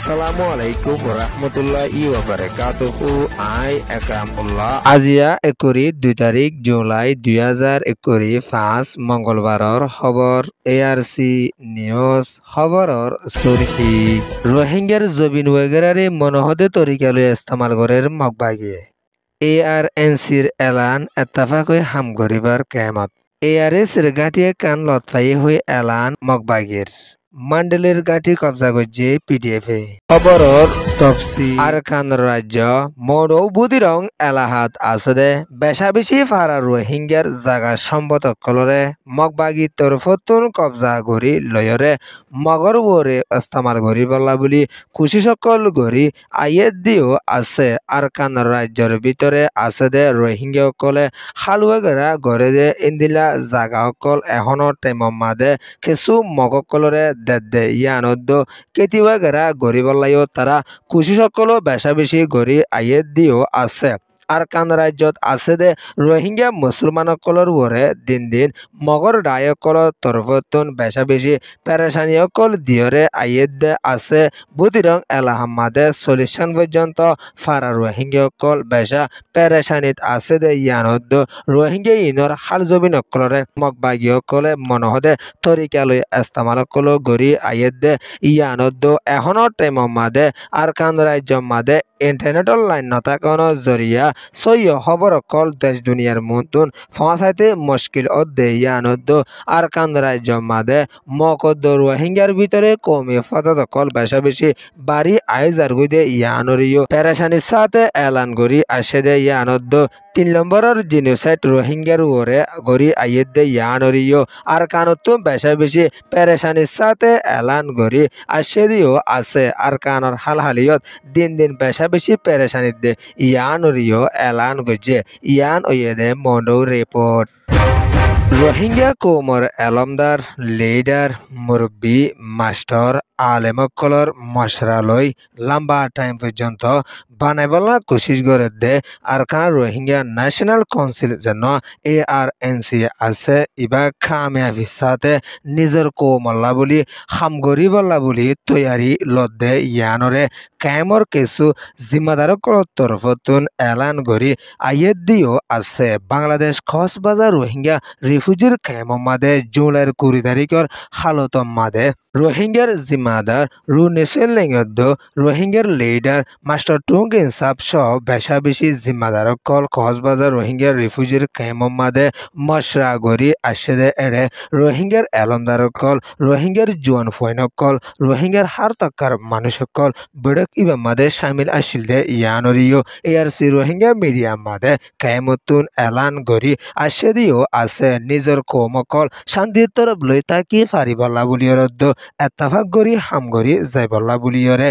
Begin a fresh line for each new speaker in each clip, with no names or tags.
Assalamu alaikum warahmatullahi wabarakatuh. I Akramullah. আজিয়া ২ তাৰিখ জুলাই ২০২১ মঙ্গলবাৰৰ খবৰ ARC news খবৰৰ সুরখি রোহিঙ্গার জবিন ওয়েগেরারে মনহদে তরিকালৈ ইস্তেমাল করের মগবাগিয়ে ARNCৰ এলান এত্তাফাক হৈ হাম গরিবার কেমত ARS গাঠিয়ে কান লতফাই হৈ এলান মগবাগির মান্ডেলের গাঠি কবজা করছে PDF এ খবরর তফসি আরকান রাজ্য মরৌ বুদিরং এলাহাত আসদে বেশা বেশি ফারা রোহিঙ্গার জাগা সম্পদকলরে মগবাগি তরফতুন কবজা করি লয়রে মগর ওরে ইস্তেমাল করি বলা বলি খুশি সকল গরি আইয়ের দিও আছে আরকান রাজ্যর ভিতরে আছে দে রোহিঙ্গা সকলে হালুয়াগেরা গড়ে দে ইন্দিলা জাগা সকল এখনো টেমম মাদে কিছু মগকলরে দে ইয়ানদ্দ কেতিয়াবা গেরা গরিবল্লাইও তারা খুশি সকলও বেশা বেশি গড়ি আইয়ের দিও আছে আরকান রাজ্যত আছে দে রোহিঙ্গা মুসলমানসকলৰ ওরে দিন দিন মগর ডায়কলৰ তরফতুন বেশা বেশি পেরেশানিসকল দিয়রে আইয়ের দে আছে বুদিরং এলাহামাদে 40 সান পর্যন্ত ফারা রোহিঙ্গাসকল বেশা পেরেশানিত আছে দে ইয়ানদ্দ রোহিঙ্গা ইনর হাল জবিনসকলরে মগবাগীসকলে মনহদে তরিকালৈ ইস্তেমালসকল গড়ি আইয়ের দে ইয়ানদ্দ এখনৰ টাইমৰ মাদে আরকান রাজ্য মাদে ইন্টারনেটর লাইন নথাকানো জরিয়া সৈয় খবর অকল দেশ দুনিয়ার মতন ফাঁসাইতে মুশকিল অদ্দে ইয়ানদ্দ আরকান রাজ্য মাদে মকদ্দ রোহিঙ্গার ভিতরে কমে ফাদাদ অকল বেশা বেশি বাড়ি আইজার গুদে ইয়ানরিও পেরেশানির সাথে এলান গড়ি আসে দে ইয়ানদ্দ 3 নম্বরের জিনোসাইড রোহিঙ্গার ওরে গড়ি আইয়ের দে ইয়ানরিও আরকানত বেশা বেশি পেরেশানির সাথে এলান গড়ি আসে দিও আছে আরকানর হালহালিয়ত দিন দিন বেশা বেশি পেরেশানিত দে ইয়ানরিও এলান গজে ইয়ান ওয়েদে মন্ডৌ রিপোর্ট রোহিঙ্গা কৌমর এলমদার লিডার মুরব্বী মাস্টার আলেমকলর মশরালয় লম্বা টাইম পর্যন্ত বানাইবলা কোশিশ করে দে আরকান রোহিঙ্গা ন্যাশনাল কাউন্সিল যেন ARNC আছে ইবা কামিয়াবির সাথে নিজের কৌমল্লা বলি হামগরি বল্লা বলি তৈয়ারি লদ্দে ইয়ানরে কায়মর কিছু জিম্মাদারকর তরফতুন এলান গরি আইয়ের দিও আছে বাংলাদেশ কক্সবাজার রোহিঙ্গা রিফিউজির কায়মর মাদে জুলাইয়ের 20 তারিখের হালত মাদে রোহিঙ্গার জিম্মাদার রুনেসেল লেঙ্গদ্দ রোহিঙ্গার লিডার মাস্টার টুং ইনসাফ সহ বেশা বেশি জিম্মাদারকল কক্সবাজার রোহিঙ্গার রিফিউজির কায়মর মাদে মশরা গরি আসে দে এড়ে রোহিঙ্গার এলমদারকল রোহিঙ্গার জোয়ান ফৈনকল রোহিঙ্গার হার তক্কার মানুষকল বেড়ক ইবা মাদে শামিল আসিল দে ইয়ানরিও ARC রোহিঙ্গা মিডিয়া মাদে কায়মতুন এলান গরি আসে দিও আছে নিজের কৌমকল শান্তির তরফ লই তাকি ফারি বল্লা বুলিয়রদ্দ এত্তাফাক গরি হাম গরি যাই বল্লা বুলিয়রে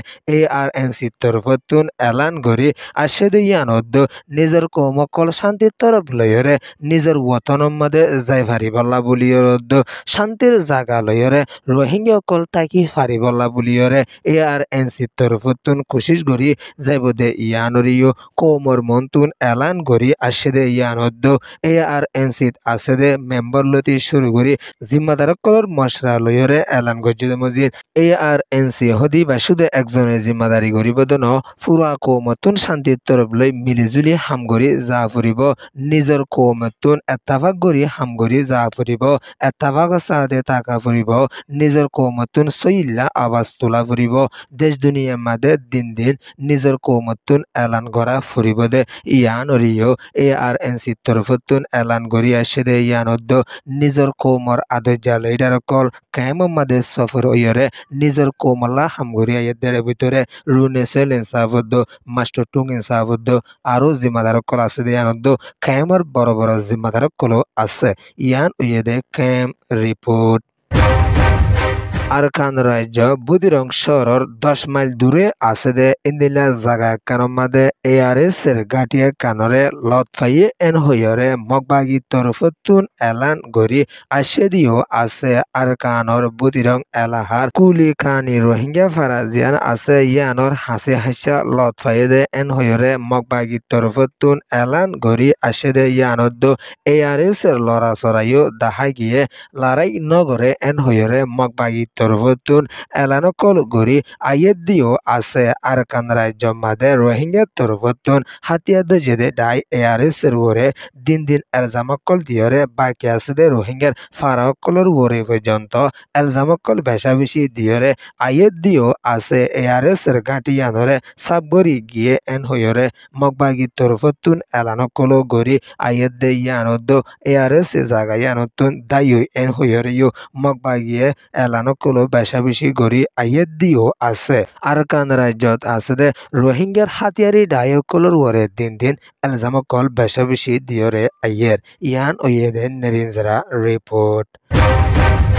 ARNC তরফতুন এলান গরি আসে দে ইয়ানদ্দ নিজের কৌমকল শান্তির তরফ লইরে নিজের ওতনম মাদে যাই ফারি বল্লা বুলিয়রদ্দ শান্তির জাগা লইরে রোহিঙ্গা কল তাকি ফারি বল্লা বুলিয়রে ARNC তরফতুন কোশিশ গরি যাইব দে ইয়ানরিও কৌমর মন্তুন এলান গরি আসে দে ইয়ানদ্দ ARNC আছে দে মেম্বার লতি শুরু করি জিম্মাদারকলর মশরা লইরে এলান গজ্জিদ মজিদ ARNC হদি বাসুদে একজনের জিম্মাদারি গরিব দন ফুরা কৌমতুন শান্তির তরফ লই মিলিজুলি হাম গরি যা ফুরিব নিজের কৌমতুন এত্তাফাক গরি হাম গরি যা ফুরিব এত্তাফাক সাথে টাকা ফুরিব নিজের কৌমতুন সইল্লা আওয়াজ তোলা ফুরিব দেশ দুনিয়ার মাদে দিন দিন নিজের কৌমতুন এলান করা ফুরিব দে ইয়ানরিও ARNC তরফতুন এলান গরি আসে দে ইয়ানদ্দ নিজের কৌমর আদর্জা লিডারকল কায়মর মাদে সফর ওয়রে নিজের কৌমল্লা হামগরি আইয়ের ভিতরে রুনেসেল ইনসাফদ্দ মাস্টার টুং ইনসাফদ্দ আরো জিম্মাদারকল আছে দে ইয়ানদ্দ কায়মর বড় বড় জিম্মাদারকলও আছে ইয়ান ওয়েদে ক্যাম রিপোর্ট আরকান রাজ্য বুদিরং শহরের 10 মাইল দূরে আছে দে ইন্দিলা জাগা কানর মাদে ARS এর গাটিয়া কানরে লতফাইয়ে এন হইরে মগবাগি তরফতুন এলান গরি আসে দিও আছে আরকানর বুদিরং এলাহার কুলি খানি রোহিঙ্গা ফারাজিয়ান আছে ইয়ানর হাসি হাসা লতফাইয়ে দে এন হইরে মগবাগি তরফতুন এলান গরি আসে দে ইয়ানদ্দ ARS এর লড়া চড়াইও দাহাই গিয়ে লড়াই নগরে এন হইরে মগবাগি তরফতুন এলানকল গরি আইয়ের দিও আছে আরকান রাজ্য মাদে রোহিঙ্গা তরফতুন হাতিয়াদ জেদে ডাই এআরএস এর ওরে দিন দিন এলজামকল দিয়রে বাকি আছে রোহিঙ্গার ফারাকলর ওরে পর্যন্ত এলজামকল বেশা বেশি দিয়রে আইয়ের দিও আছে এআরএস এর গাঁটিয়ানরে সাবগরি গিয়ে এন হইরে মগবাগি তরফতুন এলানকল গরি আইয়ের দে ইয়ানদ এআরএস এ জায়গা ইয়ানতুন দায়ী এন হইরে মগবাগিয়ে এলানকল বেশা বেশি গরি আইয়ের দিও আছে আরকান রাজ্যত আছে দে রোহিঙ্গার হাতিয়ারি ডায়কলর ওরে দিন দিন এলজামকল বেশা বেশি দিয়রে আইয়ের ইয়ান ওয়েদে নেরিনজরা রিপোর্ট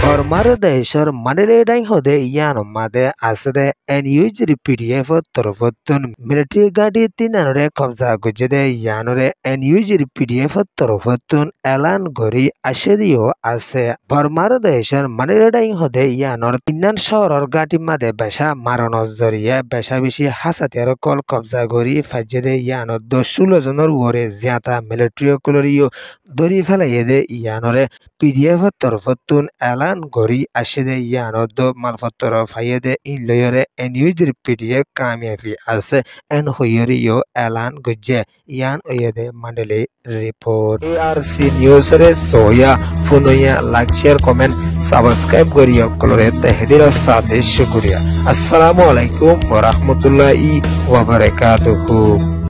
Ormar দেশর মানিলে ডাই হদে ইয়ান মাদে আসদে এনইউজ পিডিএফ তরফতুন মিলিটারি গাড়ি তিনানরে কবজা গুজদে ইয়ানরে এনইউজ পিডিএফ তরফতুন এলান গরি আশেদিও আছে বর্মার দেশর মানিলে ডাই হদে ইয়ানর তিনান শহরের গাড়ি মাদে বেশা মারণর জরিয়ে বেশা বেশি হাসাতিয়ার কল কবজা গরি ফাজদে ইয়ানর 16 জনের ওরে জিয়াতা মিলিটারি কলরিও দরি ফেলাইয়ে দে ইয়ানরে পিডিএফ তরফতুন এলান গরি আসে ইয়ানদ মালপত্র ফাইয়ে ইন লয়রে এনইউজ পিডিএফ কামিয়াবি আছে এন হইয়রিও এলান গজ্জে ইয়ান ওয়েদে মান্ডলে রিপোর্ট এআরসি নিউজ রে সোয়া ফুনয়া লাইক শেয়ার কমেন্ট সাবস্ক্রাইব করিও কলরে তাহদির সাথে শুকরিয়া আসসালামু আলাইকুম ওয়া রাহমাতুল্লাহি ওয়া বারাকাতুহু।